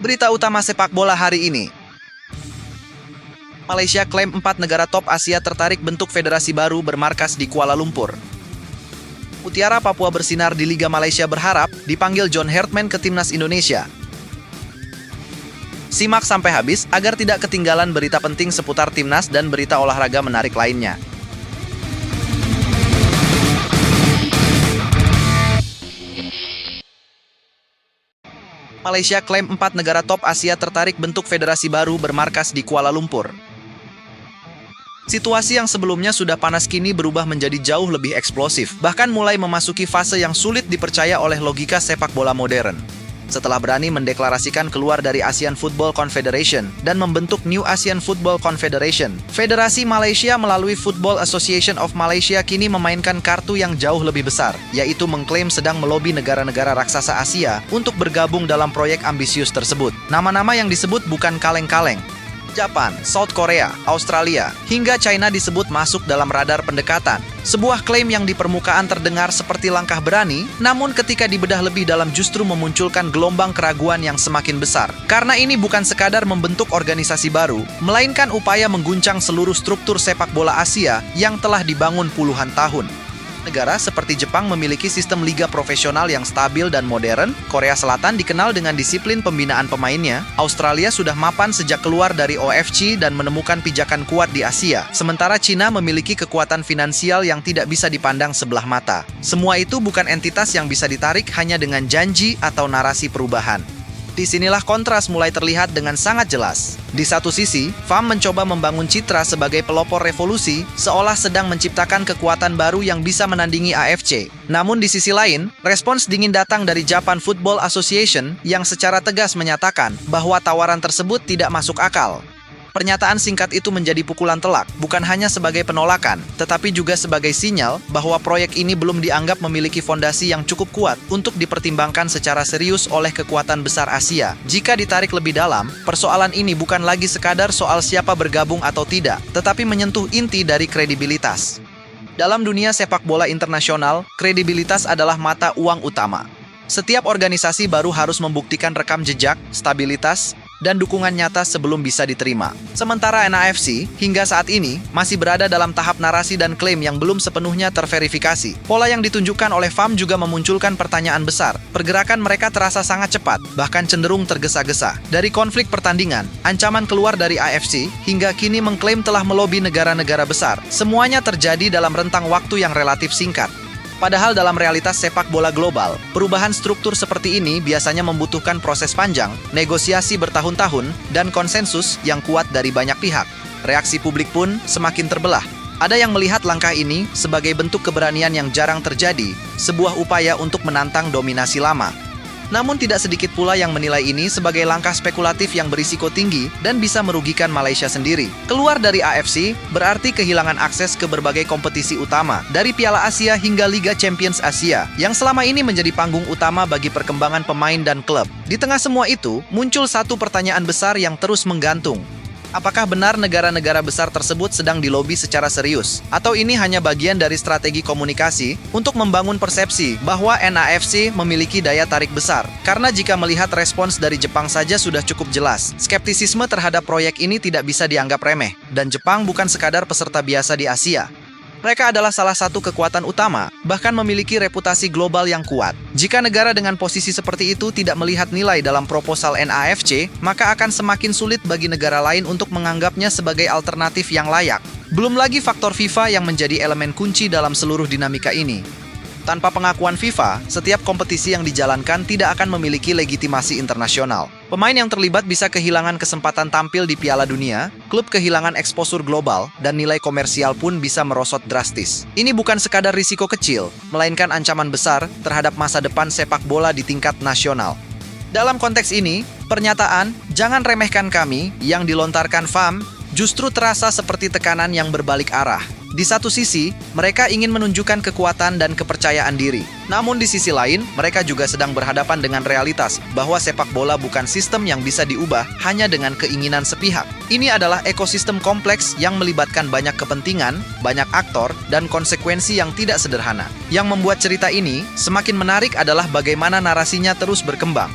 Berita utama sepak bola hari ini. Malaysia klaim 4 negara top Asia tertarik bentuk federasi baru bermarkas di Kuala Lumpur. Mutiara Papua bersinar di Liga Malaysia berharap dipanggil John Hartman ke Timnas Indonesia. Simak sampai habis agar tidak ketinggalan berita penting seputar Timnas dan berita olahraga menarik lainnya. Malaysia klaim 4 negara top Asia tertarik bentuk federasi baru bermarkas di Kuala Lumpur. Situasi yang sebelumnya sudah panas kini berubah menjadi jauh lebih eksplosif, bahkan mulai memasuki fase yang sulit dipercaya oleh logika sepak bola modern. Setelah berani mendeklarasikan keluar dari ASEAN Football Confederation dan membentuk New ASEAN Football Confederation, Federasi Malaysia melalui Football Association of Malaysia kini memainkan kartu yang jauh lebih besar, yaitu mengklaim sedang melobi negara-negara raksasa Asia untuk bergabung dalam proyek ambisius tersebut. Nama-nama yang disebut bukan kaleng-kaleng. Jepang, South Korea, Australia, hingga China disebut masuk dalam radar pendekatan. Sebuah klaim yang di permukaan terdengar seperti langkah berani, namun ketika dibedah lebih dalam justru memunculkan gelombang keraguan yang semakin besar. Karena ini bukan sekadar membentuk organisasi baru, melainkan upaya mengguncang seluruh struktur sepak bola Asia yang telah dibangun puluhan tahun. Negara seperti Jepang memiliki sistem liga profesional yang stabil dan modern, Korea Selatan dikenal dengan disiplin pembinaan pemainnya, Australia sudah mapan sejak keluar dari OFC dan menemukan pijakan kuat di Asia, sementara China memiliki kekuatan finansial yang tidak bisa dipandang sebelah mata. Semua itu bukan entitas yang bisa ditarik hanya dengan janji atau narasi perubahan. Disinilah kontras mulai terlihat dengan sangat jelas. Di satu sisi, FAM mencoba membangun citra sebagai pelopor revolusi, seolah sedang menciptakan kekuatan baru yang bisa menandingi AFC. Namun di sisi lain, respons dingin datang dari Japan Football Association yang secara tegas menyatakan bahwa tawaran tersebut tidak masuk akal. Pernyataan singkat itu menjadi pukulan telak, bukan hanya sebagai penolakan, tetapi juga sebagai sinyal bahwa proyek ini belum dianggap memiliki fondasi yang cukup kuat untuk dipertimbangkan secara serius oleh kekuatan besar Asia. Jika ditarik lebih dalam, persoalan ini bukan lagi sekadar soal siapa bergabung atau tidak, tetapi menyentuh inti dari kredibilitas. Dalam dunia sepak bola internasional, kredibilitas adalah mata uang utama. Setiap organisasi baru harus membuktikan rekam jejak, stabilitas, dan dukungan nyata sebelum bisa diterima. Sementara NAFC, hingga saat ini, masih berada dalam tahap narasi dan klaim yang belum sepenuhnya terverifikasi. Pola yang ditunjukkan oleh FAM juga memunculkan pertanyaan besar. Pergerakan mereka terasa sangat cepat, bahkan cenderung tergesa-gesa. Dari konflik pertandingan, ancaman keluar dari AFC, hingga kini mengklaim telah melobi negara-negara besar. Semuanya terjadi dalam rentang waktu yang relatif singkat. Padahal dalam realitas sepak bola global, perubahan struktur seperti ini biasanya membutuhkan proses panjang, negosiasi bertahun-tahun, dan konsensus yang kuat dari banyak pihak. Reaksi publik pun semakin terbelah. Ada yang melihat langkah ini sebagai bentuk keberanian yang jarang terjadi, sebuah upaya untuk menantang dominasi lama. Namun tidak sedikit pula yang menilai ini sebagai langkah spekulatif yang berisiko tinggi dan bisa merugikan Malaysia sendiri. Keluar dari AFC berarti kehilangan akses ke berbagai kompetisi utama, dari Piala Asia hingga Liga Champions Asia, yang selama ini menjadi panggung utama bagi perkembangan pemain dan klub. Di tengah semua itu, muncul satu pertanyaan besar yang terus menggantung. Apakah benar negara-negara besar tersebut sedang dilobi secara serius? Atau ini hanya bagian dari strategi komunikasi untuk membangun persepsi bahwa NAFC memiliki daya tarik besar? Karena jika melihat respons dari Jepang saja sudah cukup jelas, skeptisisme terhadap proyek ini tidak bisa dianggap remeh, dan Jepang bukan sekadar peserta biasa di Asia. Mereka adalah salah satu kekuatan utama, bahkan memiliki reputasi global yang kuat. Jika negara dengan posisi seperti itu tidak melihat nilai dalam proposal NAFC, maka akan semakin sulit bagi negara lain untuk menganggapnya sebagai alternatif yang layak. Belum lagi faktor FIFA yang menjadi elemen kunci dalam seluruh dinamika ini. Tanpa pengakuan FIFA, setiap kompetisi yang dijalankan tidak akan memiliki legitimasi internasional. Pemain yang terlibat bisa kehilangan kesempatan tampil di Piala Dunia, klub kehilangan eksposur global, dan nilai komersial pun bisa merosot drastis. Ini bukan sekadar risiko kecil, melainkan ancaman besar terhadap masa depan sepak bola di tingkat nasional. Dalam konteks ini, pernyataan "jangan remehkan kami" yang dilontarkan FAM justru terasa seperti tekanan yang berbalik arah. Di satu sisi, mereka ingin menunjukkan kekuatan dan kepercayaan diri. Namun di sisi lain, mereka juga sedang berhadapan dengan realitas bahwa sepak bola bukan sistem yang bisa diubah hanya dengan keinginan sepihak. Ini adalah ekosistem kompleks yang melibatkan banyak kepentingan, banyak aktor, dan konsekuensi yang tidak sederhana. Yang membuat cerita ini semakin menarik adalah bagaimana narasinya terus berkembang.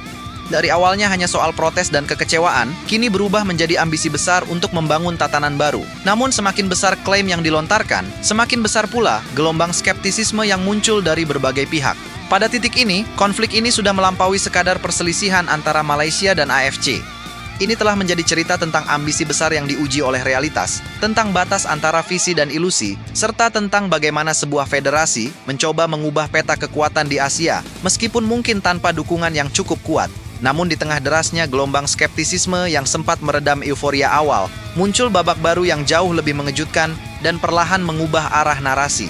Dari awalnya hanya soal protes dan kekecewaan, kini berubah menjadi ambisi besar untuk membangun tatanan baru. Namun semakin besar klaim yang dilontarkan, semakin besar pula gelombang skeptisisme yang muncul dari berbagai pihak. Pada titik ini, konflik ini sudah melampaui sekadar perselisihan antara Malaysia dan AFC. Ini telah menjadi cerita tentang ambisi besar yang diuji oleh realitas, tentang batas antara visi dan ilusi, serta tentang bagaimana sebuah federasi mencoba mengubah peta kekuatan di Asia, meskipun mungkin tanpa dukungan yang cukup kuat. Namun di tengah derasnya gelombang skeptisisme yang sempat meredam euforia awal, muncul babak baru yang jauh lebih mengejutkan dan perlahan mengubah arah narasi.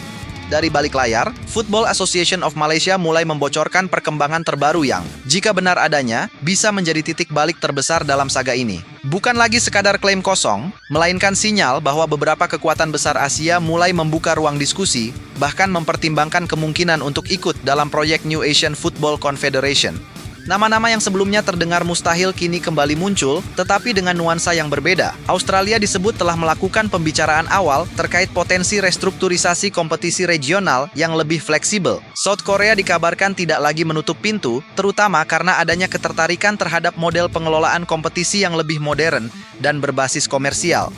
Dari balik layar, Football Association of Malaysia mulai membocorkan perkembangan terbaru yang, jika benar adanya, bisa menjadi titik balik terbesar dalam saga ini. Bukan lagi sekadar klaim kosong, melainkan sinyal bahwa beberapa kekuatan besar Asia mulai membuka ruang diskusi, bahkan mempertimbangkan kemungkinan untuk ikut dalam proyek New Asian Football Confederation. Nama-nama yang sebelumnya terdengar mustahil kini kembali muncul, tetapi dengan nuansa yang berbeda. Australia disebut telah melakukan pembicaraan awal terkait potensi restrukturisasi kompetisi regional yang lebih fleksibel. South Korea dikabarkan tidak lagi menutup pintu, terutama karena adanya ketertarikan terhadap model pengelolaan kompetisi yang lebih modern dan berbasis komersial.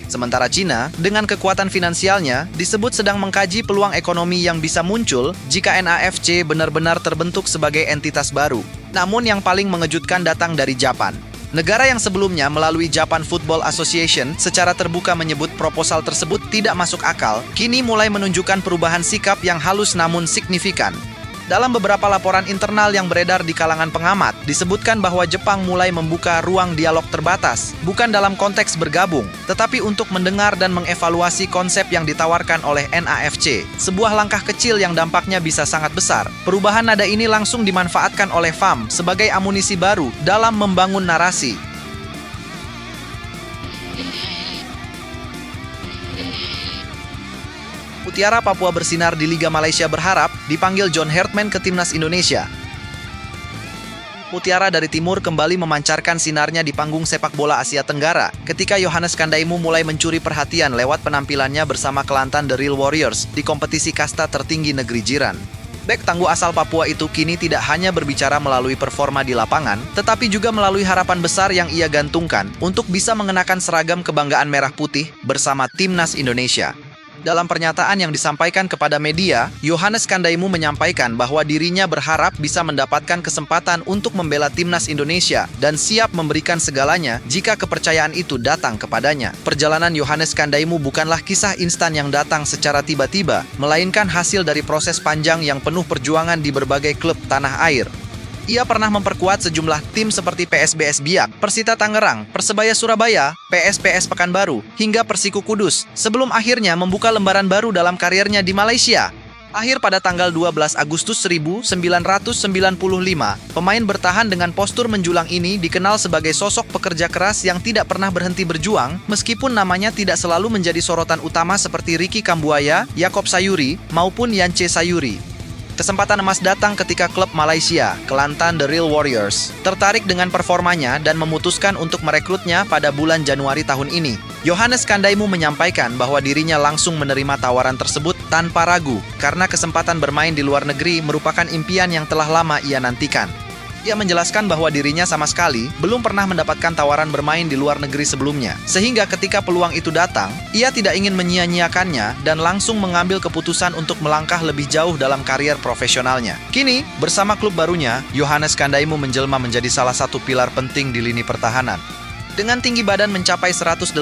Sementara China, dengan kekuatan finansialnya, disebut sedang mengkaji peluang ekonomi yang bisa muncul jika NAFC benar-benar terbentuk sebagai entitas baru. Namun yang paling mengejutkan datang dari Japan. Negara yang sebelumnya melalui Japan Football Association secara terbuka menyebut proposal tersebut tidak masuk akal, kini mulai menunjukkan perubahan sikap yang halus namun signifikan. Dalam beberapa laporan internal yang beredar di kalangan pengamat, disebutkan bahwa Jepang mulai membuka ruang dialog terbatas, bukan dalam konteks bergabung, tetapi untuk mendengar dan mengevaluasi konsep yang ditawarkan oleh NAFC. Sebuah langkah kecil yang dampaknya bisa sangat besar. Perubahan nada ini langsung dimanfaatkan oleh FAM sebagai amunisi baru dalam membangun narasi. Mutiara Papua bersinar di Liga Malaysia berharap dipanggil John Hartman ke Timnas Indonesia. Mutiara dari Timur kembali memancarkan sinarnya di panggung sepak bola Asia Tenggara ketika Yohannes Kandaimu mulai mencuri perhatian lewat penampilannya bersama Kelantan The Real Warriors di kompetisi kasta tertinggi negeri jiran. Bek tangguh asal Papua itu kini tidak hanya berbicara melalui performa di lapangan, tetapi juga melalui harapan besar yang ia gantungkan untuk bisa mengenakan seragam kebanggaan merah putih bersama Timnas Indonesia. Dalam pernyataan yang disampaikan kepada media, Yohannes Kandaimu menyampaikan bahwa dirinya berharap bisa mendapatkan kesempatan untuk membela Timnas Indonesia dan siap memberikan segalanya jika kepercayaan itu datang kepadanya. Perjalanan Yohannes Kandaimu bukanlah kisah instan yang datang secara tiba-tiba, melainkan hasil dari proses panjang yang penuh perjuangan di berbagai klub tanah air. Ia pernah memperkuat sejumlah tim seperti PSBS Biak, Persita Tangerang, Persebaya Surabaya, PSPS Pekanbaru, hingga Persiku Kudus, sebelum akhirnya membuka lembaran baru dalam karirnya di Malaysia. Akhir pada tanggal 12 Agustus 1995, pemain bertahan dengan postur menjulang ini dikenal sebagai sosok pekerja keras yang tidak pernah berhenti berjuang, meskipun namanya tidak selalu menjadi sorotan utama seperti Ricky Kambuaya, Yaakob Sayuri, maupun Yance Sayuri. Kesempatan emas datang ketika klub Malaysia, Kelantan The Real Warriors, tertarik dengan performanya dan memutuskan untuk merekrutnya pada bulan Januari tahun ini. Yohannes Kandaimu menyampaikan bahwa dirinya langsung menerima tawaran tersebut tanpa ragu, karena kesempatan bermain di luar negeri merupakan impian yang telah lama ia nantikan. Ia menjelaskan bahwa dirinya sama sekali belum pernah mendapatkan tawaran bermain di luar negeri sebelumnya. Sehingga ketika peluang itu datang, ia tidak ingin menyia-nyiakannya dan langsung mengambil keputusan untuk melangkah lebih jauh dalam karier profesionalnya. Kini, bersama klub barunya, Yohannes Kandaimu menjelma menjadi salah satu pilar penting di lini pertahanan. Dengan tinggi badan mencapai 189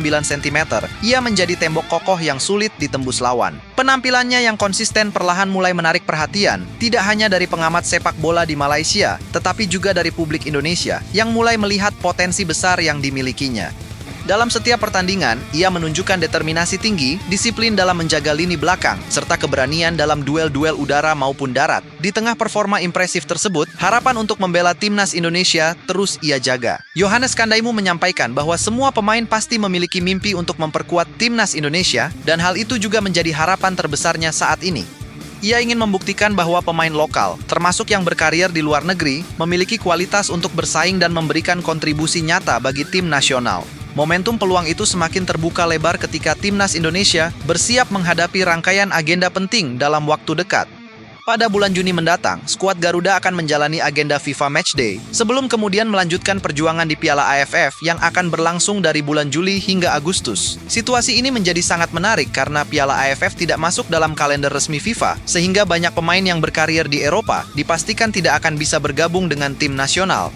cm, ia menjadi tembok kokoh yang sulit ditembus lawan. Penampilannya yang konsisten perlahan mulai menarik perhatian, tidak hanya dari pengamat sepak bola di Malaysia, tetapi juga dari publik Indonesia yang mulai melihat potensi besar yang dimilikinya. Dalam setiap pertandingan, ia menunjukkan determinasi tinggi, disiplin dalam menjaga lini belakang, serta keberanian dalam duel-duel udara maupun darat. Di tengah performa impresif tersebut, harapan untuk membela Timnas Indonesia terus ia jaga. Yohannes Kandaimu menyampaikan bahwa semua pemain pasti memiliki mimpi untuk memperkuat Timnas Indonesia, dan hal itu juga menjadi harapan terbesarnya saat ini. Ia ingin membuktikan bahwa pemain lokal, termasuk yang berkarir di luar negeri, memiliki kualitas untuk bersaing dan memberikan kontribusi nyata bagi tim nasional. Momentum peluang itu semakin terbuka lebar ketika Timnas Indonesia bersiap menghadapi rangkaian agenda penting dalam waktu dekat. Pada bulan Juni mendatang, skuad Garuda akan menjalani agenda FIFA Matchday, sebelum kemudian melanjutkan perjuangan di Piala AFF yang akan berlangsung dari bulan Juli hingga Agustus. Situasi ini menjadi sangat menarik karena Piala AFF tidak masuk dalam kalender resmi FIFA, sehingga banyak pemain yang berkarir di Eropa dipastikan tidak akan bisa bergabung dengan tim nasional.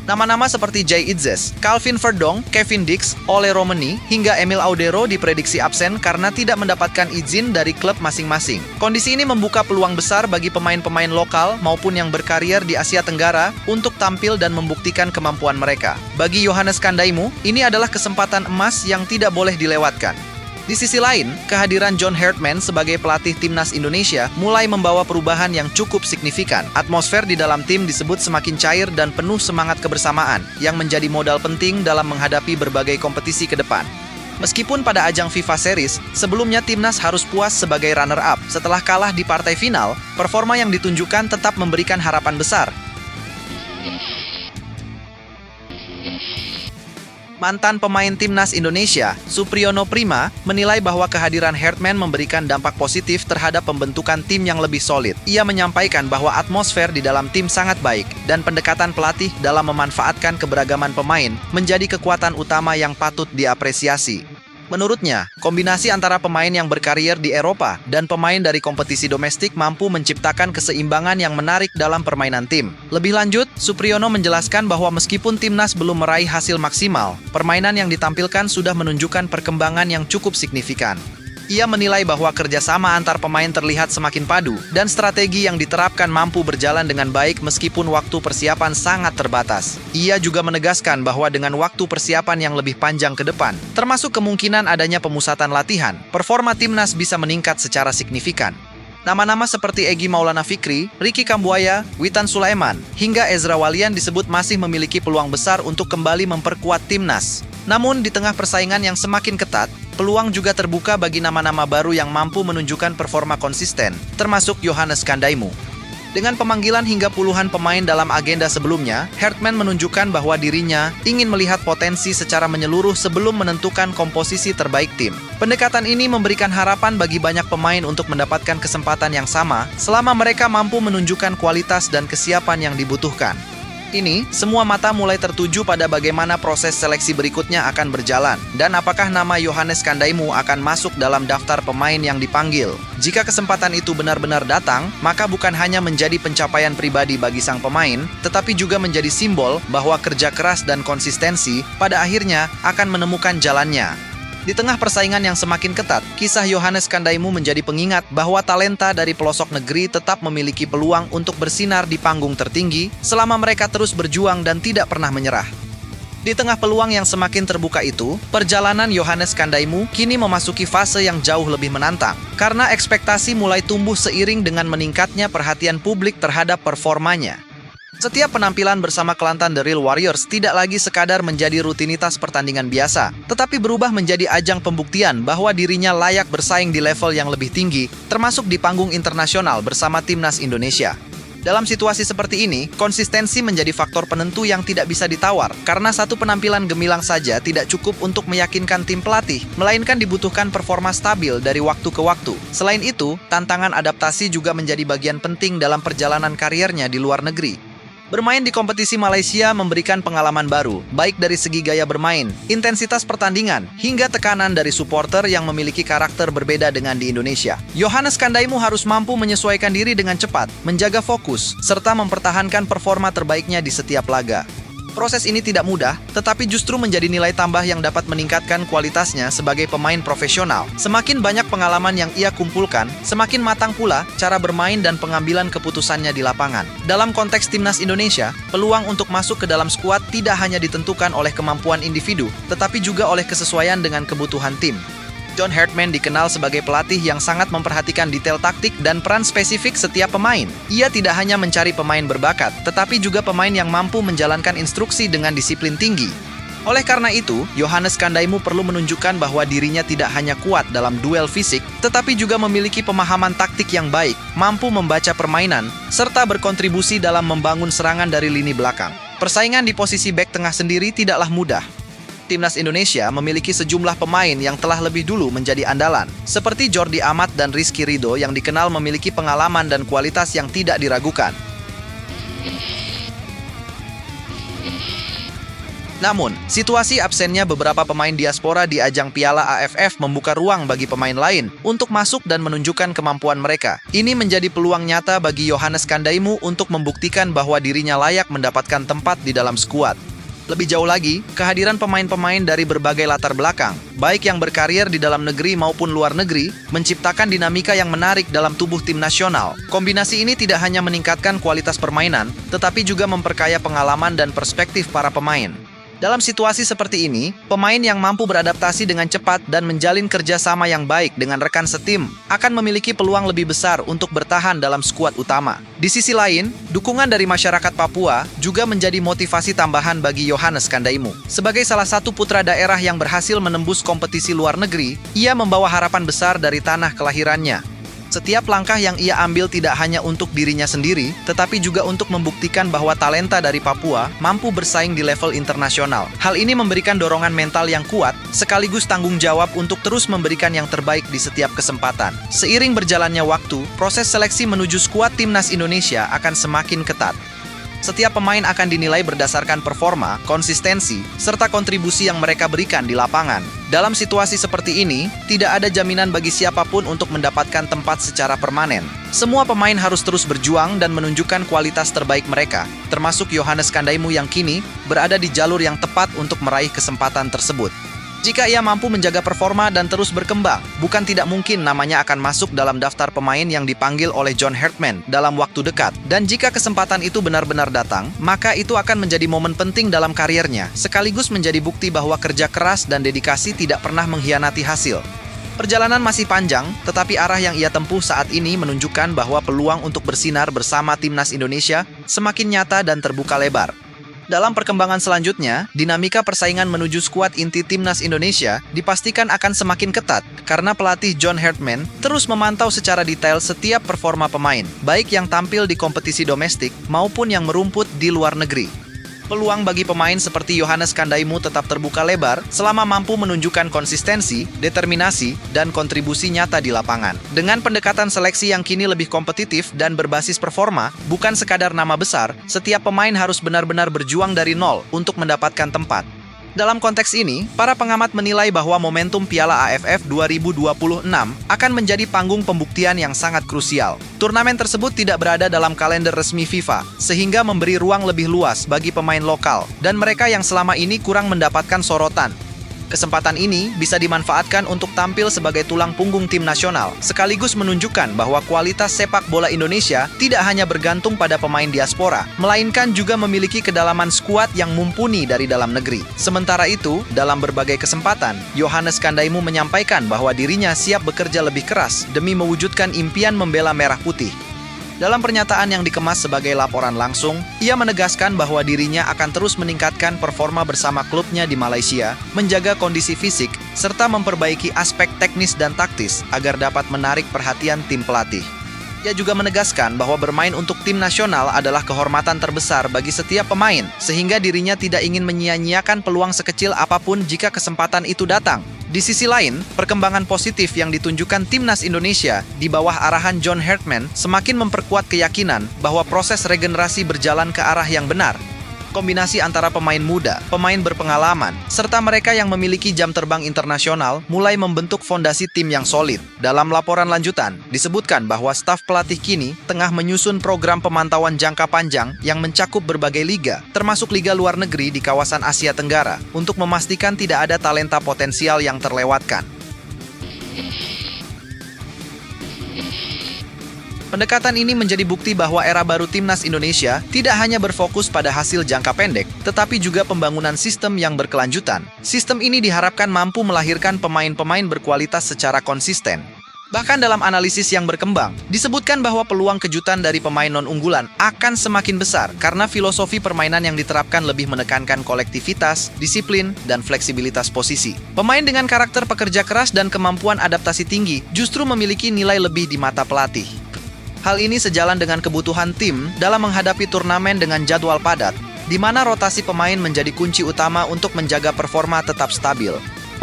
Nama-nama seperti Jay Itzes, Calvin Verdong, Kevin Dix, Ole Romani, hingga Emil Audero diprediksi absen karena tidak mendapatkan izin dari klub masing-masing. Kondisi ini membuka peluang besar bagi pemain-pemain lokal maupun yang berkarier di Asia Tenggara untuk tampil dan membuktikan kemampuan mereka. Bagi Johannes Kandaimu, ini adalah kesempatan emas yang tidak boleh dilewatkan. Di sisi lain, kehadiran John Hartman sebagai pelatih timnas Indonesia mulai membawa perubahan yang cukup signifikan. Atmosfer di dalam tim disebut semakin cair dan penuh semangat kebersamaan, yang menjadi modal penting dalam menghadapi berbagai kompetisi ke depan. Meskipun pada ajang FIFA Series, sebelumnya timnas harus puas sebagai runner-up. Setelah kalah di partai final, performa yang ditunjukkan tetap memberikan harapan besar. Mantan pemain timnas Indonesia, Supriyono Prima, menilai bahwa kehadiran Hartman memberikan dampak positif terhadap pembentukan tim yang lebih solid. Ia menyampaikan bahwa atmosfer di dalam tim sangat baik, dan pendekatan pelatih dalam memanfaatkan keberagaman pemain menjadi kekuatan utama yang patut diapresiasi. Menurutnya, kombinasi antara pemain yang berkarier di Eropa dan pemain dari kompetisi domestik mampu menciptakan keseimbangan yang menarik dalam permainan tim. Lebih lanjut, Supriyono menjelaskan bahwa meskipun timnas belum meraih hasil maksimal, permainan yang ditampilkan sudah menunjukkan perkembangan yang cukup signifikan. Ia menilai bahwa kerjasama antar pemain terlihat semakin padu, dan strategi yang diterapkan mampu berjalan dengan baik meskipun waktu persiapan sangat terbatas. Ia juga menegaskan bahwa dengan waktu persiapan yang lebih panjang ke depan, termasuk kemungkinan adanya pemusatan latihan, performa timnas bisa meningkat secara signifikan. Nama-nama seperti Egy Maulana Fikri, Ricky Kambuaya, Witan Sulaiman, hingga Ezra Walian disebut masih memiliki peluang besar untuk kembali memperkuat timnas. Namun, di tengah persaingan yang semakin ketat, peluang juga terbuka bagi nama-nama baru yang mampu menunjukkan performa konsisten, termasuk Johannes Kandaimu. Dengan pemanggilan hingga puluhan pemain dalam agenda sebelumnya, Hartman menunjukkan bahwa dirinya ingin melihat potensi secara menyeluruh sebelum menentukan komposisi terbaik tim. Pendekatan ini memberikan harapan bagi banyak pemain untuk mendapatkan kesempatan yang sama selama mereka mampu menunjukkan kualitas dan kesiapan yang dibutuhkan. Ini, semua mata mulai tertuju pada bagaimana proses seleksi berikutnya akan berjalan, dan apakah nama Johannes Kandaimu akan masuk dalam daftar pemain yang dipanggil. Jika kesempatan itu benar-benar datang, maka bukan hanya menjadi pencapaian pribadi bagi sang pemain, tetapi juga menjadi simbol bahwa kerja keras dan konsistensi pada akhirnya akan menemukan jalannya. Di tengah persaingan yang semakin ketat, kisah Johannes Kandaimu menjadi pengingat bahwa talenta dari pelosok negeri tetap memiliki peluang untuk bersinar di panggung tertinggi selama mereka terus berjuang dan tidak pernah menyerah. Di tengah peluang yang semakin terbuka itu, perjalanan Johannes Kandaimu kini memasuki fase yang jauh lebih menantang, karena ekspektasi mulai tumbuh seiring dengan meningkatnya perhatian publik terhadap performanya. Setiap penampilan bersama Kelantan The Real Warriors tidak lagi sekadar menjadi rutinitas pertandingan biasa, tetapi berubah menjadi ajang pembuktian bahwa dirinya layak bersaing di level yang lebih tinggi, termasuk di panggung internasional bersama timnas Indonesia. Dalam situasi seperti ini, konsistensi menjadi faktor penentu yang tidak bisa ditawar, karena satu penampilan gemilang saja tidak cukup untuk meyakinkan tim pelatih, melainkan dibutuhkan performa stabil dari waktu ke waktu. Selain itu, tantangan adaptasi juga menjadi bagian penting dalam perjalanan kariernya di luar negeri. Bermain di kompetisi Malaysia memberikan pengalaman baru, baik dari segi gaya bermain, intensitas pertandingan, hingga tekanan dari supporter yang memiliki karakter berbeda dengan di Indonesia. Johannes Kandaimu harus mampu menyesuaikan diri dengan cepat, menjaga fokus, serta mempertahankan performa terbaiknya di setiap laga. Proses ini tidak mudah, tetapi justru menjadi nilai tambah yang dapat meningkatkan kualitasnya sebagai pemain profesional. Semakin banyak pengalaman yang ia kumpulkan, semakin matang pula cara bermain dan pengambilan keputusannya di lapangan. Dalam konteks timnas Indonesia, peluang untuk masuk ke dalam skuad tidak hanya ditentukan oleh kemampuan individu, tetapi juga oleh kesesuaian dengan kebutuhan tim. John Hartman dikenal sebagai pelatih yang sangat memperhatikan detail taktik dan peran spesifik setiap pemain. Ia tidak hanya mencari pemain berbakat, tetapi juga pemain yang mampu menjalankan instruksi dengan disiplin tinggi. Oleh karena itu, Johannes Kandaimu perlu menunjukkan bahwa dirinya tidak hanya kuat dalam duel fisik, tetapi juga memiliki pemahaman taktik yang baik, mampu membaca permainan, serta berkontribusi dalam membangun serangan dari lini belakang. Persaingan di posisi bek tengah sendiri tidaklah mudah. Timnas Indonesia memiliki sejumlah pemain yang telah lebih dulu menjadi andalan, seperti Jordi Amat dan Rizky Ridho yang dikenal memiliki pengalaman dan kualitas yang tidak diragukan. Namun, situasi absennya beberapa pemain diaspora di ajang Piala AFF membuka ruang bagi pemain lain untuk masuk dan menunjukkan kemampuan mereka. Ini menjadi peluang nyata bagi Yohannes Kandaimu untuk membuktikan bahwa dirinya layak mendapatkan tempat di dalam skuad. Lebih jauh lagi, kehadiran pemain-pemain dari berbagai latar belakang, baik yang berkarir di dalam negeri maupun luar negeri, menciptakan dinamika yang menarik dalam tubuh tim nasional. Kombinasi ini tidak hanya meningkatkan kualitas permainan, tetapi juga memperkaya pengalaman dan perspektif para pemain. Dalam situasi seperti ini, pemain yang mampu beradaptasi dengan cepat dan menjalin kerjasama yang baik dengan rekan setim akan memiliki peluang lebih besar untuk bertahan dalam skuad utama. Di sisi lain, dukungan dari masyarakat Papua juga menjadi motivasi tambahan bagi Yohannes Kandaimu. Sebagai salah satu putra daerah yang berhasil menembus kompetisi luar negeri, ia membawa harapan besar dari tanah kelahirannya. Setiap langkah yang ia ambil tidak hanya untuk dirinya sendiri, tetapi juga untuk membuktikan bahwa talenta dari Papua mampu bersaing di level internasional. Hal ini memberikan dorongan mental yang kuat, sekaligus tanggung jawab untuk terus memberikan yang terbaik di setiap kesempatan. Seiring berjalannya waktu, proses seleksi menuju skuad Timnas Indonesia akan semakin ketat. Setiap pemain akan dinilai berdasarkan performa, konsistensi, serta kontribusi yang mereka berikan di lapangan. Dalam situasi seperti ini, tidak ada jaminan bagi siapapun untuk mendapatkan tempat secara permanen. Semua pemain harus terus berjuang dan menunjukkan kualitas terbaik mereka, termasuk Yohannes Kandaimu yang kini berada di jalur yang tepat untuk meraih kesempatan tersebut. Jika ia mampu menjaga performa dan terus berkembang, bukan tidak mungkin namanya akan masuk dalam daftar pemain yang dipanggil oleh John Hartman dalam waktu dekat. Dan jika kesempatan itu benar-benar datang, maka itu akan menjadi momen penting dalam karirnya, sekaligus menjadi bukti bahwa kerja keras dan dedikasi tidak pernah mengkhianati hasil. Perjalanan masih panjang, tetapi arah yang ia tempuh saat ini menunjukkan bahwa peluang untuk bersinar bersama Timnas Indonesia semakin nyata dan terbuka lebar. Dalam perkembangan selanjutnya, dinamika persaingan menuju skuad inti Timnas Indonesia dipastikan akan semakin ketat karena pelatih John Hartman terus memantau secara detail setiap performa pemain, baik yang tampil di kompetisi domestik maupun yang merumput di luar negeri. Peluang bagi pemain seperti Yohannes Kandaimu tetap terbuka lebar selama mampu menunjukkan konsistensi, determinasi, dan kontribusi nyata di lapangan. Dengan pendekatan seleksi yang kini lebih kompetitif dan berbasis performa, bukan sekadar nama besar, setiap pemain harus benar-benar berjuang dari nol untuk mendapatkan tempat. Dalam konteks ini, para pengamat menilai bahwa momentum Piala AFF 2026 akan menjadi panggung pembuktian yang sangat krusial. Turnamen tersebut tidak berada dalam kalender resmi FIFA, sehingga memberi ruang lebih luas bagi pemain lokal dan mereka yang selama ini kurang mendapatkan sorotan. Kesempatan ini bisa dimanfaatkan untuk tampil sebagai tulang punggung tim nasional, sekaligus menunjukkan bahwa kualitas sepak bola Indonesia tidak hanya bergantung pada pemain diaspora, melainkan juga memiliki kedalaman skuad yang mumpuni dari dalam negeri. Sementara itu, dalam berbagai kesempatan, Yohannes Kandaimu menyampaikan bahwa dirinya siap bekerja lebih keras demi mewujudkan impian membela merah putih. Dalam pernyataan yang dikemas sebagai laporan langsung, ia menegaskan bahwa dirinya akan terus meningkatkan performa bersama klubnya di Malaysia, menjaga kondisi fisik, serta memperbaiki aspek teknis dan taktis agar dapat menarik perhatian tim pelatih. Ia juga menegaskan bahwa bermain untuk tim nasional adalah kehormatan terbesar bagi setiap pemain, sehingga dirinya tidak ingin menyia-nyiakan peluang sekecil apapun jika kesempatan itu datang. Di sisi lain, perkembangan positif yang ditunjukkan Timnas Indonesia di bawah arahan John Hartman semakin memperkuat keyakinan bahwa proses regenerasi berjalan ke arah yang benar. Kombinasi antara pemain muda, pemain berpengalaman, serta mereka yang memiliki jam terbang internasional mulai membentuk fondasi tim yang solid. Dalam laporan lanjutan, disebutkan bahwa staf pelatih kini tengah menyusun program pemantauan jangka panjang yang mencakup berbagai liga, termasuk liga luar negeri di kawasan Asia Tenggara, untuk memastikan tidak ada talenta potensial yang terlewatkan. Pendekatan ini menjadi bukti bahwa era baru Timnas Indonesia tidak hanya berfokus pada hasil jangka pendek, tetapi juga pembangunan sistem yang berkelanjutan. Sistem ini diharapkan mampu melahirkan pemain-pemain berkualitas secara konsisten. Bahkan dalam analisis yang berkembang, disebutkan bahwa peluang kejutan dari pemain non-unggulan akan semakin besar karena filosofi permainan yang diterapkan lebih menekankan kolektivitas, disiplin, dan fleksibilitas posisi. Pemain dengan karakter pekerja keras dan kemampuan adaptasi tinggi justru memiliki nilai lebih di mata pelatih. Hal ini sejalan dengan kebutuhan tim dalam menghadapi turnamen dengan jadwal padat. di mana rotasi pemain menjadi kunci utama untuk menjaga performa tetap stabil.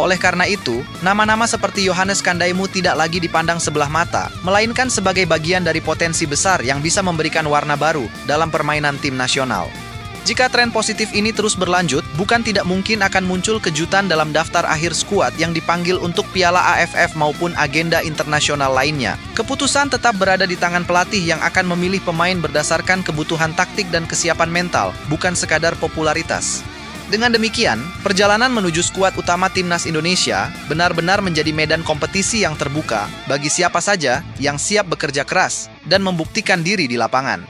Oleh karena itu, nama-nama seperti Yohannes Kandaimu tidak lagi dipandang sebelah mata, melainkan sebagai bagian dari potensi besar yang bisa memberikan warna baru dalam permainan tim nasional. Jika tren positif ini terus berlanjut, bukan tidak mungkin akan muncul kejutan dalam daftar akhir skuad yang dipanggil untuk Piala AFF maupun agenda internasional lainnya. Keputusan tetap berada di tangan pelatih yang akan memilih pemain berdasarkan kebutuhan taktik dan kesiapan mental, bukan sekadar popularitas. Dengan demikian, perjalanan menuju skuad utama Timnas Indonesia benar-benar menjadi medan kompetisi yang terbuka bagi siapa saja yang siap bekerja keras dan membuktikan diri di lapangan.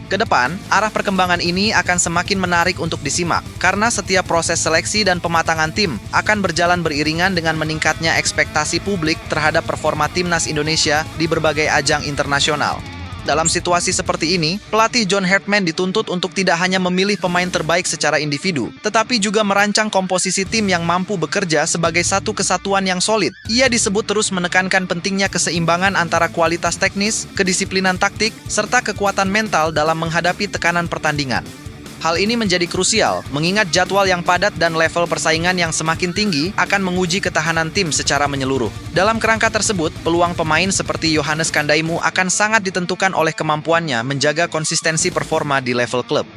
Kedepan, arah perkembangan ini akan semakin menarik untuk disimak, karena setiap proses seleksi dan pematangan tim akan berjalan beriringan dengan meningkatnya ekspektasi publik terhadap performa Timnas Indonesia di berbagai ajang internasional. Dalam situasi seperti ini, pelatih John Hartman dituntut untuk tidak hanya memilih pemain terbaik secara individu, tetapi juga merancang komposisi tim yang mampu bekerja sebagai satu kesatuan yang solid. Ia disebut terus menekankan pentingnya keseimbangan antara kualitas teknis, kedisiplinan taktik, serta kekuatan mental dalam menghadapi tekanan pertandingan. Hal ini menjadi krusial, mengingat jadwal yang padat dan level persaingan yang semakin tinggi akan menguji ketahanan tim secara menyeluruh. Dalam kerangka tersebut, peluang pemain seperti Yohannes Kandaimu akan sangat ditentukan oleh kemampuannya menjaga konsistensi performa di level klub.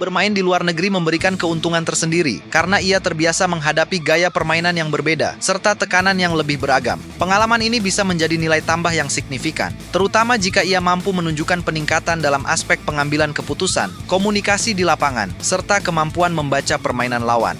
Bermain di luar negeri memberikan keuntungan tersendiri, karena ia terbiasa menghadapi gaya permainan yang berbeda, serta tekanan yang lebih beragam. Pengalaman ini bisa menjadi nilai tambah yang signifikan, terutama jika ia mampu menunjukkan peningkatan dalam aspek pengambilan keputusan, komunikasi di lapangan, serta kemampuan membaca permainan lawan.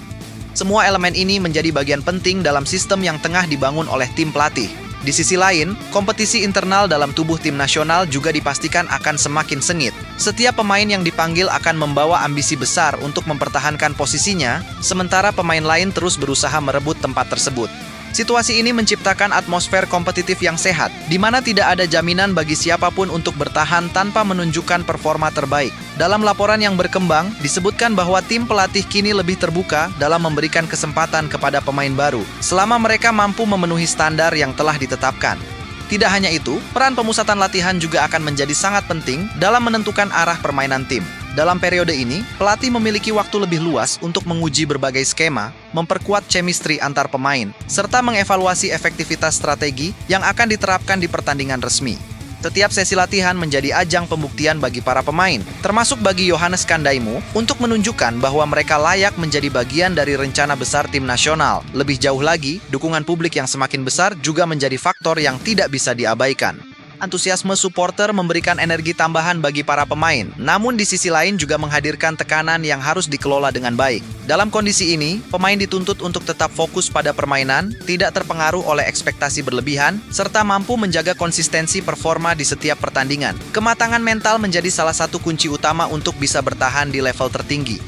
Semua elemen ini menjadi bagian penting dalam sistem yang tengah dibangun oleh tim pelatih. Di sisi lain, kompetisi internal dalam tubuh tim nasional juga dipastikan akan semakin sengit. Setiap pemain yang dipanggil akan membawa ambisi besar untuk mempertahankan posisinya, sementara pemain lain terus berusaha merebut tempat tersebut. Situasi ini menciptakan atmosfer kompetitif yang sehat, di mana tidak ada jaminan bagi siapapun untuk bertahan tanpa menunjukkan performa terbaik. Dalam laporan yang berkembang, disebutkan bahwa tim pelatih kini lebih terbuka dalam memberikan kesempatan kepada pemain baru, selama mereka mampu memenuhi standar yang telah ditetapkan. Tidak hanya itu, peran pemusatan latihan juga akan menjadi sangat penting dalam menentukan arah permainan tim. Dalam periode ini, pelatih memiliki waktu lebih luas untuk menguji berbagai skema, memperkuat chemistry antar pemain, serta mengevaluasi efektivitas strategi yang akan diterapkan di pertandingan resmi. Setiap sesi latihan menjadi ajang pembuktian bagi para pemain, termasuk bagi Yohannes Kandaimu, untuk menunjukkan bahwa mereka layak menjadi bagian dari rencana besar tim nasional. Lebih jauh lagi, dukungan publik yang semakin besar juga menjadi faktor yang tidak bisa diabaikan. Antusiasme supporter memberikan energi tambahan bagi para pemain, namun di sisi lain juga menghadirkan tekanan yang harus dikelola dengan baik. Dalam kondisi ini, pemain dituntut untuk tetap fokus pada permainan, tidak terpengaruh oleh ekspektasi berlebihan, serta mampu menjaga konsistensi performa di setiap pertandingan. Kematangan mental menjadi salah satu kunci utama untuk bisa bertahan di level tertinggi.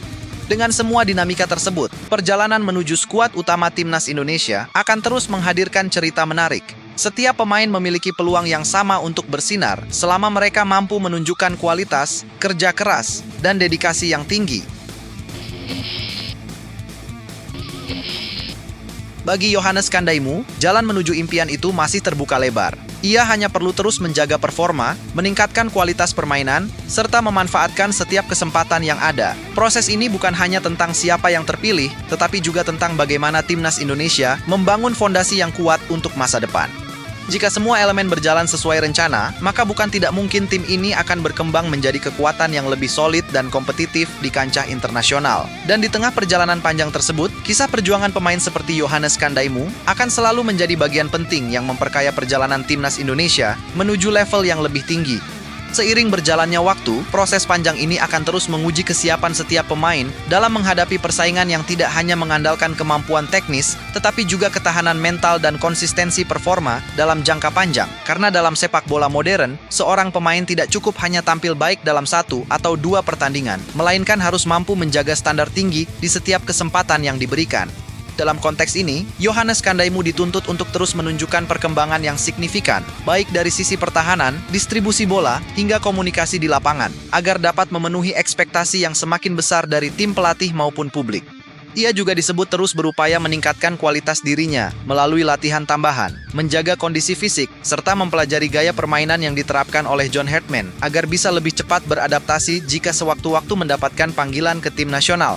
Dengan semua dinamika tersebut, perjalanan menuju skuad utama Timnas Indonesia akan terus menghadirkan cerita menarik. Setiap pemain memiliki peluang yang sama untuk bersinar selama mereka mampu menunjukkan kualitas, kerja keras, dan dedikasi yang tinggi. Bagi Yohannes Kandaimu, jalan menuju impian itu masih terbuka lebar. Ia hanya perlu terus menjaga performa, meningkatkan kualitas permainan, serta memanfaatkan setiap kesempatan yang ada. Proses ini bukan hanya tentang siapa yang terpilih, tetapi juga tentang bagaimana Timnas Indonesia membangun fondasi yang kuat untuk masa depan. Jika semua elemen berjalan sesuai rencana, maka bukan tidak mungkin tim ini akan berkembang menjadi kekuatan yang lebih solid dan kompetitif di kancah internasional. Dan di tengah perjalanan panjang tersebut, kisah perjuangan pemain seperti Yohannes Kandaimu akan selalu menjadi bagian penting yang memperkaya perjalanan Timnas Indonesia menuju level yang lebih tinggi. Seiring berjalannya waktu, proses panjang ini akan terus menguji kesiapan setiap pemain dalam menghadapi persaingan yang tidak hanya mengandalkan kemampuan teknis, tetapi juga ketahanan mental dan konsistensi performa dalam jangka panjang. Karena dalam sepak bola modern, seorang pemain tidak cukup hanya tampil baik dalam 1 atau 2 pertandingan, melainkan harus mampu menjaga standar tinggi di setiap kesempatan yang diberikan. Dalam konteks ini, Yohannes Kandaimu dituntut untuk terus menunjukkan perkembangan yang signifikan, baik dari sisi pertahanan, distribusi bola, hingga komunikasi di lapangan, agar dapat memenuhi ekspektasi yang semakin besar dari tim pelatih maupun publik. Ia juga disebut terus berupaya meningkatkan kualitas dirinya melalui latihan tambahan, menjaga kondisi fisik, serta mempelajari gaya permainan yang diterapkan oleh John Herdman agar bisa lebih cepat beradaptasi jika sewaktu-waktu mendapatkan panggilan ke tim nasional.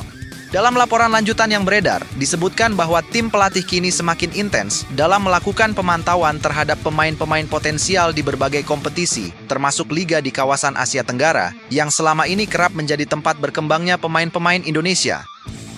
Dalam laporan lanjutan yang beredar, disebutkan bahwa tim pelatih kini semakin intens dalam melakukan pemantauan terhadap pemain-pemain potensial di berbagai kompetisi, termasuk liga di kawasan Asia Tenggara, yang selama ini kerap menjadi tempat berkembangnya pemain-pemain Indonesia.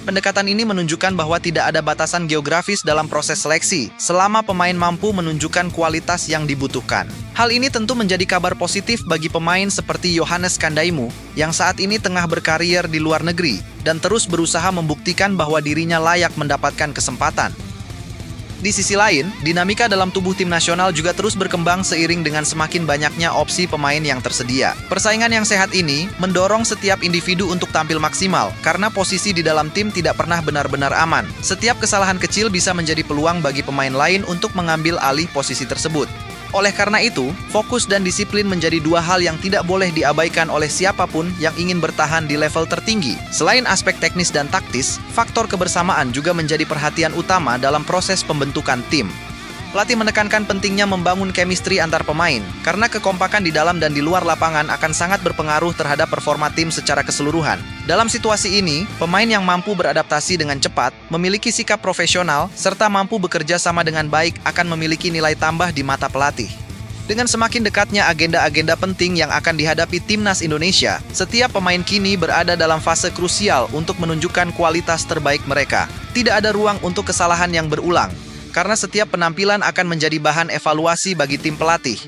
Pendekatan ini menunjukkan bahwa tidak ada batasan geografis dalam proses seleksi, selama pemain mampu menunjukkan kualitas yang dibutuhkan. Hal ini tentu menjadi kabar positif bagi pemain seperti Yohannes Kandaimu, yang saat ini tengah berkarier di luar negeri, dan terus berusaha membuktikan bahwa dirinya layak mendapatkan kesempatan. Di sisi lain, dinamika dalam tubuh tim nasional juga terus berkembang seiring dengan semakin banyaknya opsi pemain yang tersedia. Persaingan yang sehat ini mendorong setiap individu untuk tampil maksimal, karena posisi di dalam tim tidak pernah benar-benar aman. Setiap kesalahan kecil bisa menjadi peluang bagi pemain lain untuk mengambil alih posisi tersebut. Oleh karena itu, fokus dan disiplin menjadi dua hal yang tidak boleh diabaikan oleh siapapun yang ingin bertahan di level tertinggi. Selain aspek teknis dan taktis, faktor kebersamaan juga menjadi perhatian utama dalam proses pembentukan tim. Pelatih menekankan pentingnya membangun chemistry antar pemain, karena kekompakan di dalam dan di luar lapangan akan sangat berpengaruh terhadap performa tim secara keseluruhan. Dalam situasi ini, pemain yang mampu beradaptasi dengan cepat, memiliki sikap profesional, serta mampu bekerja sama dengan baik akan memiliki nilai tambah di mata pelatih. Dengan semakin dekatnya agenda-agenda penting yang akan dihadapi Timnas Indonesia, setiap pemain kini berada dalam fase krusial untuk menunjukkan kualitas terbaik mereka. Tidak ada ruang untuk kesalahan yang berulang, karena setiap penampilan akan menjadi bahan evaluasi bagi tim pelatih.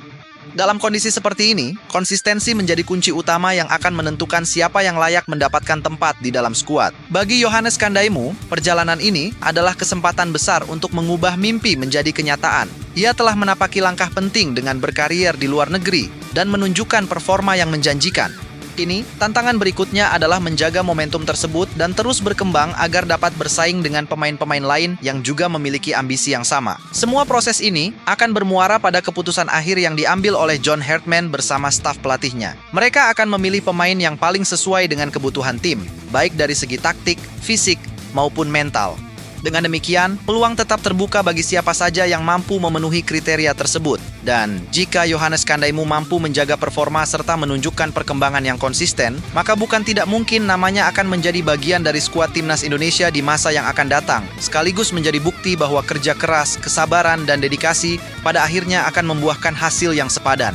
Dalam kondisi seperti ini, konsistensi menjadi kunci utama yang akan menentukan siapa yang layak mendapatkan tempat di dalam skuad. Bagi Yohannes Kandaimu, perjalanan ini adalah kesempatan besar untuk mengubah mimpi menjadi kenyataan. Ia telah menapaki langkah penting dengan berkarier di luar negeri dan menunjukkan performa yang menjanjikan. Kini, tantangan berikutnya adalah menjaga momentum tersebut dan terus berkembang agar dapat bersaing dengan pemain-pemain lain yang juga memiliki ambisi yang sama. Semua proses ini akan bermuara pada keputusan akhir yang diambil oleh John Herdman bersama staf pelatihnya. Mereka akan memilih pemain yang paling sesuai dengan kebutuhan tim, baik dari segi taktik, fisik, maupun mental. Dengan demikian, peluang tetap terbuka bagi siapa saja yang mampu memenuhi kriteria tersebut. Dan jika Yohannes Kandaimu mampu menjaga performa serta menunjukkan perkembangan yang konsisten, maka bukan tidak mungkin namanya akan menjadi bagian dari skuad Timnas Indonesia di masa yang akan datang, sekaligus menjadi bukti bahwa kerja keras, kesabaran, dan dedikasi pada akhirnya akan membuahkan hasil yang sepadan.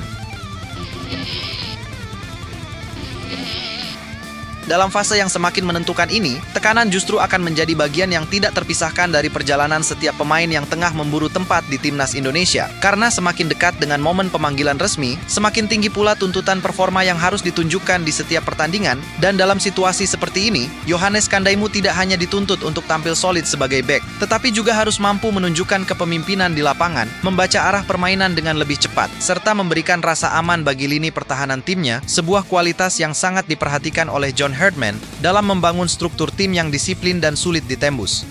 Dalam fase yang semakin menentukan ini, tekanan justru akan menjadi bagian yang tidak terpisahkan dari perjalanan setiap pemain yang tengah memburu tempat di Timnas Indonesia. Karena semakin dekat dengan momen pemanggilan resmi, semakin tinggi pula tuntutan performa yang harus ditunjukkan di setiap pertandingan. Dan dalam situasi seperti ini, Yohannes Kandaimu tidak hanya dituntut untuk tampil solid sebagai bek, tetapi juga harus mampu menunjukkan kepemimpinan di lapangan, membaca arah permainan dengan lebih cepat, serta memberikan rasa aman bagi lini pertahanan timnya, sebuah kualitas yang sangat diperhatikan oleh John Herdman dalam membangun struktur tim yang disiplin dan sulit ditembus.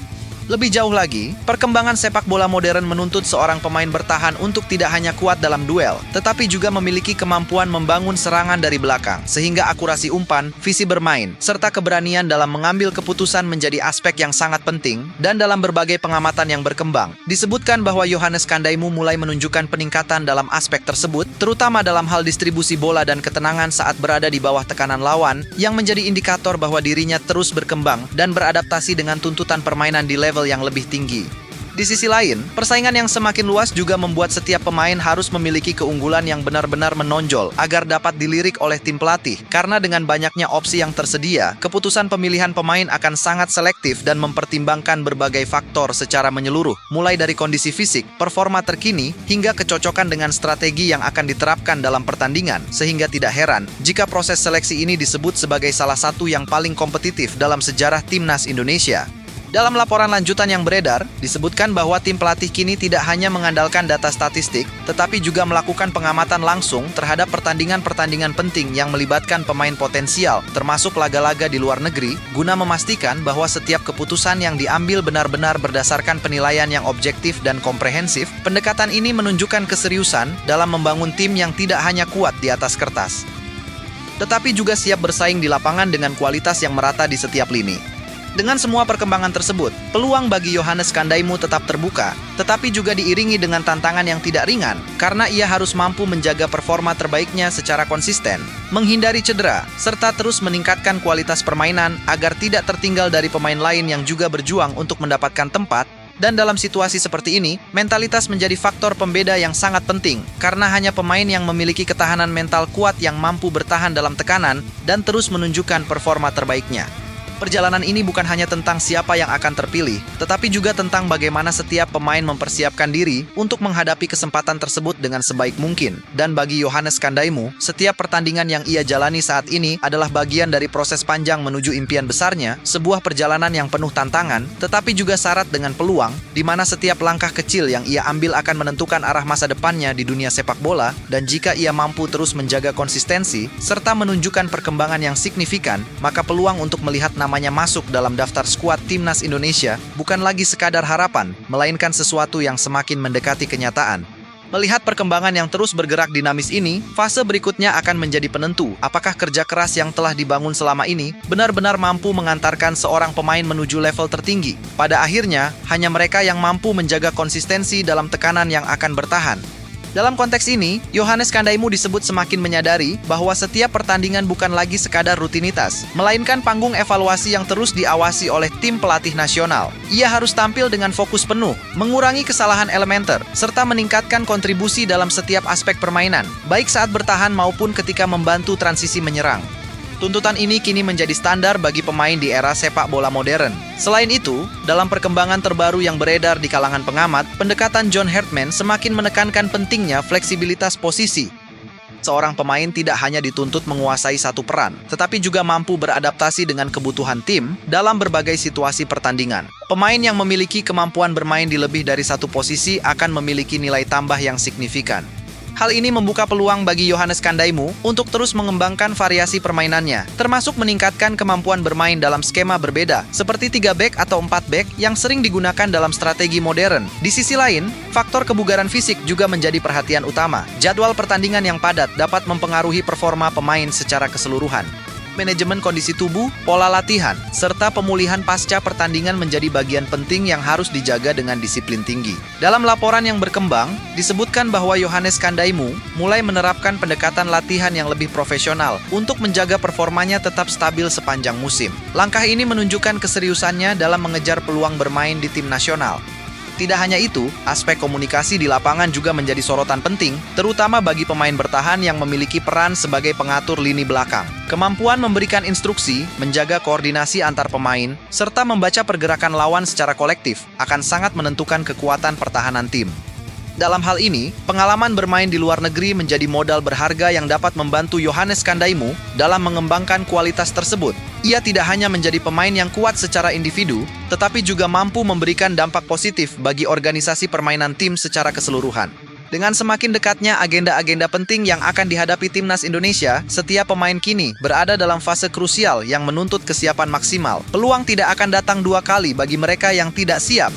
Lebih jauh lagi, perkembangan sepak bola modern menuntut seorang pemain bertahan untuk tidak hanya kuat dalam duel, tetapi juga memiliki kemampuan membangun serangan dari belakang, sehingga akurasi umpan, visi bermain, serta keberanian dalam mengambil keputusan menjadi aspek yang sangat penting. Dan dalam berbagai pengamatan yang berkembang, disebutkan bahwa Yohannes Kandaimu mulai menunjukkan peningkatan dalam aspek tersebut, terutama dalam hal distribusi bola dan ketenangan saat berada di bawah tekanan lawan, yang menjadi indikator bahwa dirinya terus berkembang dan beradaptasi dengan tuntutan permainan di level yang lebih tinggi. Di sisi lain, persaingan yang semakin luas juga membuat setiap pemain harus memiliki keunggulan yang benar-benar menonjol agar dapat dilirik oleh tim pelatih. Karena dengan banyaknya opsi yang tersedia, keputusan pemilihan pemain akan sangat selektif dan mempertimbangkan berbagai faktor secara menyeluruh, mulai dari kondisi fisik, performa terkini, hingga kecocokan dengan strategi yang akan diterapkan dalam pertandingan, sehingga tidak heran jika proses seleksi ini disebut sebagai salah satu yang paling kompetitif dalam sejarah Timnas Indonesia. Dalam laporan lanjutan yang beredar, disebutkan bahwa tim pelatih kini tidak hanya mengandalkan data statistik, tetapi juga melakukan pengamatan langsung terhadap pertandingan-pertandingan penting yang melibatkan pemain potensial, termasuk laga-laga di luar negeri, guna memastikan bahwa setiap keputusan yang diambil benar-benar berdasarkan penilaian yang objektif dan komprehensif. Pendekatan ini menunjukkan keseriusan dalam membangun tim yang tidak hanya kuat di atas kertas, tetapi juga siap bersaing di lapangan dengan kualitas yang merata di setiap lini. Dengan semua perkembangan tersebut, peluang bagi Yohannes Kandaimu tetap terbuka, tetapi juga diiringi dengan tantangan yang tidak ringan, karena ia harus mampu menjaga performa terbaiknya secara konsisten, menghindari cedera, serta terus meningkatkan kualitas permainan agar tidak tertinggal dari pemain lain yang juga berjuang untuk mendapatkan tempat. Dan dalam situasi seperti ini, mentalitas menjadi faktor pembeda yang sangat penting, karena hanya pemain yang memiliki ketahanan mental kuat yang mampu bertahan dalam tekanan dan terus menunjukkan performa terbaiknya. Perjalanan ini bukan hanya tentang siapa yang akan terpilih, tetapi juga tentang bagaimana setiap pemain mempersiapkan diri untuk menghadapi kesempatan tersebut dengan sebaik mungkin. Dan bagi Yohannes Kandaimu, setiap pertandingan yang ia jalani saat ini adalah bagian dari proses panjang menuju impian besarnya, sebuah perjalanan yang penuh tantangan, tetapi juga syarat dengan peluang, di mana setiap langkah kecil yang ia ambil akan menentukan arah masa depannya di dunia sepak bola, dan jika ia mampu terus menjaga konsistensi, serta menunjukkan perkembangan yang signifikan, maka peluang untuk melihat namanya masuk dalam daftar skuad Timnas Indonesia bukan lagi sekadar harapan, melainkan sesuatu yang semakin mendekati kenyataan. Melihat perkembangan yang terus bergerak dinamis ini, fase berikutnya akan menjadi penentu apakah kerja keras yang telah dibangun selama ini benar-benar mampu mengantarkan seorang pemain menuju level tertinggi. Pada akhirnya, hanya mereka yang mampu menjaga konsistensi dalam tekanan yang akan bertahan. Dalam konteks ini, Yohannes Kandaimu disebut semakin menyadari bahwa setiap pertandingan bukan lagi sekadar rutinitas, melainkan panggung evaluasi yang terus diawasi oleh tim pelatih nasional. Ia harus tampil dengan fokus penuh, mengurangi kesalahan elementer, serta meningkatkan kontribusi dalam setiap aspek permainan, baik saat bertahan maupun ketika membantu transisi menyerang. Tuntutan ini kini menjadi standar bagi pemain di era sepak bola modern. Selain itu, dalam perkembangan terbaru yang beredar di kalangan pengamat, pendekatan John Hartman semakin menekankan pentingnya fleksibilitas posisi. Seorang pemain tidak hanya dituntut menguasai satu peran, tetapi juga mampu beradaptasi dengan kebutuhan tim dalam berbagai situasi pertandingan. Pemain yang memiliki kemampuan bermain di lebih dari satu posisi akan memiliki nilai tambah yang signifikan. Hal ini membuka peluang bagi Yohannes Kandaimu untuk terus mengembangkan variasi permainannya, termasuk meningkatkan kemampuan bermain dalam skema berbeda, seperti 3 back atau 4 back yang sering digunakan dalam strategi modern. Di sisi lain, faktor kebugaran fisik juga menjadi perhatian utama. Jadwal pertandingan yang padat dapat mempengaruhi performa pemain secara keseluruhan. Manajemen kondisi tubuh, pola latihan, serta pemulihan pasca pertandingan menjadi bagian penting yang harus dijaga dengan disiplin tinggi. Dalam laporan yang berkembang, disebutkan bahwa Yohannes Kandaimu mulai menerapkan pendekatan latihan yang lebih profesional untuk menjaga performanya tetap stabil sepanjang musim. Langkah ini menunjukkan keseriusannya dalam mengejar peluang bermain di tim nasional. Tidak hanya itu, aspek komunikasi di lapangan juga menjadi sorotan penting, terutama bagi pemain bertahan yang memiliki peran sebagai pengatur lini belakang. Kemampuan memberikan instruksi, menjaga koordinasi antar pemain, serta membaca pergerakan lawan secara kolektif akan sangat menentukan kekuatan pertahanan tim. Dalam hal ini, pengalaman bermain di luar negeri menjadi modal berharga yang dapat membantu Yohannes Kandaimu dalam mengembangkan kualitas tersebut. Ia tidak hanya menjadi pemain yang kuat secara individu, tetapi juga mampu memberikan dampak positif bagi organisasi permainan tim secara keseluruhan. Dengan semakin dekatnya agenda-agenda penting yang akan dihadapi Timnas Indonesia, setiap pemain kini berada dalam fase krusial yang menuntut kesiapan maksimal. Peluang tidak akan datang dua kali bagi mereka yang tidak siap.